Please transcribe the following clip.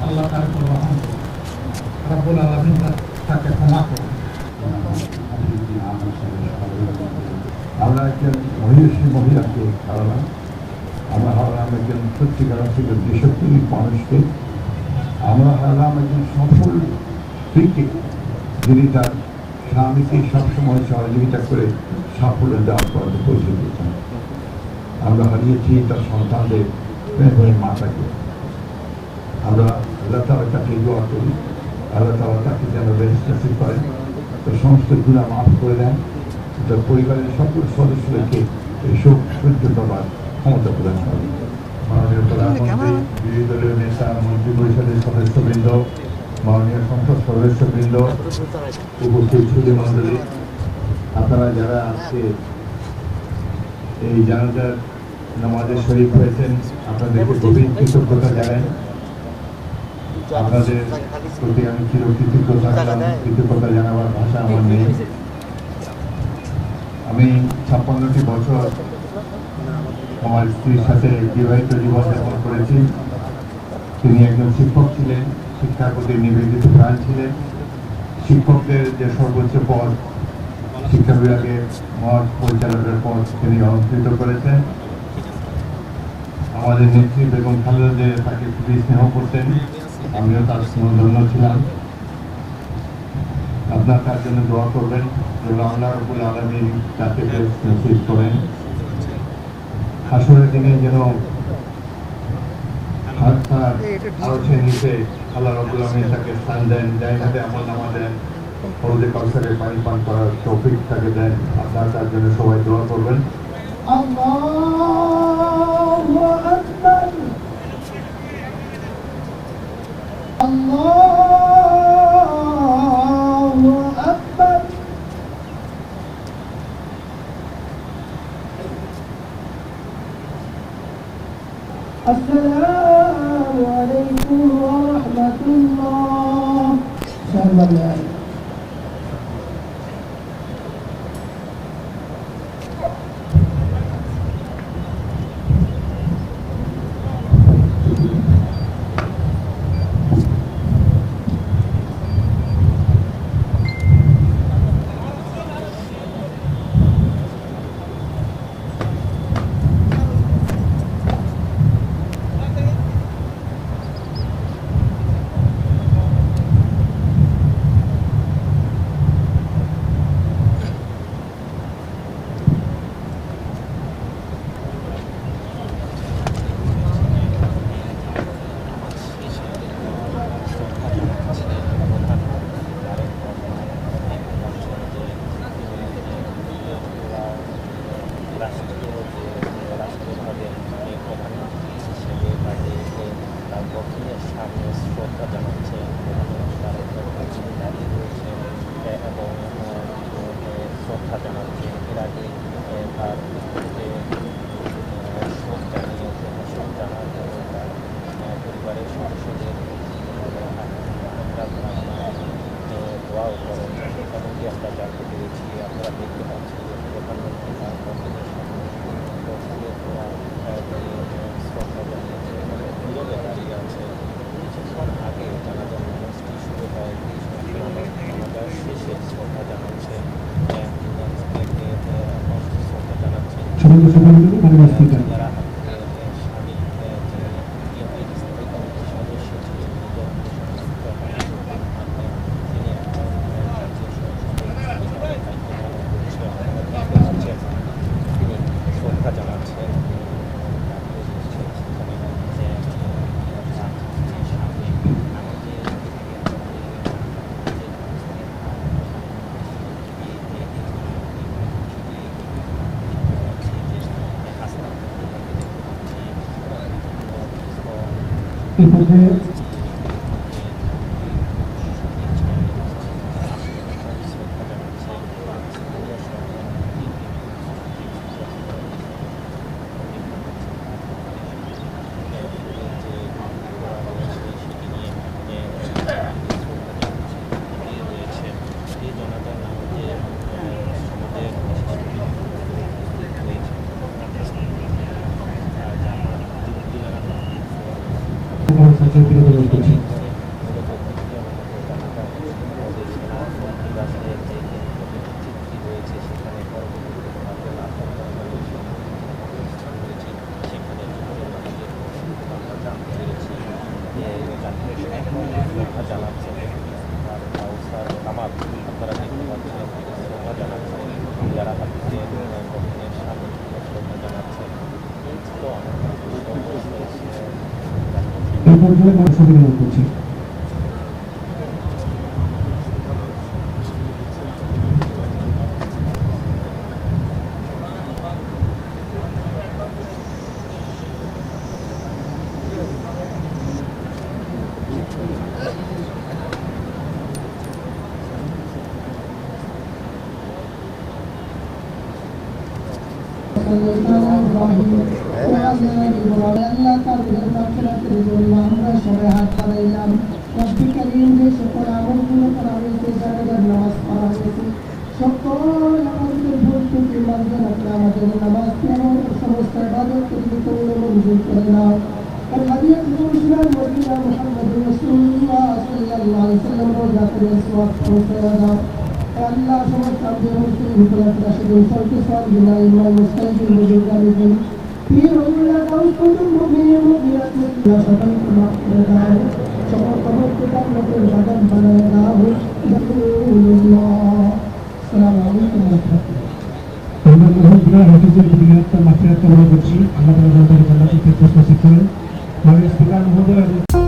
আল্লাহ রাব্বুল আলামিন তাকে ক্ষমা করুন। আমরা একজন মহিষী মহিলাকে হারালাম, আমরা হারালাম একজন সত্যিকার ছিল দেশপ্রেমিক মানুষকে, আমরা হারালাম একজন সফল স্ত্রীকে যিনি তার স্বামীকে সবসময় সহযোগিতা করে সাফল্য দেওয়ার পর পৌঁছে দিয়েছেন। আমরা হারিয়েছি তার সন্তানদের প্রেমের মাতাকে। আমরা আল্লাহ তাআলার কাছে দোয়া করি, আল্লাহ তাআলা তাকে যেন রেজিস্ট্রেশন করেন, তার সমস্ত গুনাহ মাফ করে দেন, তার পরিবারের সকল সদস্যদেরকে এই শোক সহ্য করবার ক্ষমতা প্রদান করেন। মাননীয় প্রধানমন্ত্রী, বিরোধী দলীয় নেতা, মন্ত্রী পরিষদের সদস্যবৃন্দ, মাননীয় সংসদ সদস্যবৃন্দ, উপস্থিত সুধী মণ্ডলী, আপনারা যারা আজকে এই জানাজার নামাজে শরীক হয়েছেন, আপনাদেরকে গভীর কৃতজ্ঞতা জানাই। আপনাদের প্রতি আমি কৃতজ্ঞতা জানাবার ভাষা আমার নেই। আমি 56টি বছর আমার স্ত্রীর সাথে বিবাহিত জীবন যাপন করেছি। তিনি একজন শিক্ষক ছিলেন, শিক্ষার প্রতি নিবেদিত প্রাণ ছিলেন। শিক্ষকদের যে সর্বোচ্চ পদ, শিক্ষা বিভাগের মহাজ পরিচালকের পদ তিনি অলঙ্কৃত করেছেন। আমাদের নেত্রী বেগম খালেদা জিয়া তাকে খুবই স্নেহ করতেন, আমিও তার স্নেহধন্য ছিলাম। আপনার তার জন্য দোয়া করবেন এবং আল্লাহ রাব্বুল আলামিন তাকে নসিব করেন। হাসরের দিনে যেন আরশের নিচে আল্লাহ রাব্বুল আলামিন তাকে স্থান দেন, জান্নাতে আমলনামা দেন, হৌজে কাউসারে পানি পান করার তৌফিক তাকে দেন। আপনার তার জন্য সবাই দোয়া করবেন। আল্লাহু আকবার, আল্লাহু আকবার। আসসালামু আলাইকুম ওয়া রাহমাতুল্লাহ। এই পর্যায়ে বিনোদন করছি। যারা হাতিতে শ্রদ্ধা জানাচ্ছে এই পর্যায়ে মঞ্চ বিনোদন করছি। Allah समस्त आदमी मुस्लिम हुकूमत राशिदीन सल्फी सालिहीन इमाम मुस्तकीम बुजुर्गान पीर औलिया गाउस कुतुब मुमिनीन मुमिनात या सबल माफ़िरता সকল কবর কিতাব নতুন বাগান বানায় দাও আল্লাহ আসসালামু আলাইকুম ওয়া রাহমাতুল্লাহ। আমরা মহব্বতের হাফিজের বিনিয়োগটা মাফিয়াত কামনা করছি। আল্লাহ তাআলা তাদের জান্নাতুল ফিরদৌস নসিব করেন। স্পিকার মহোদয়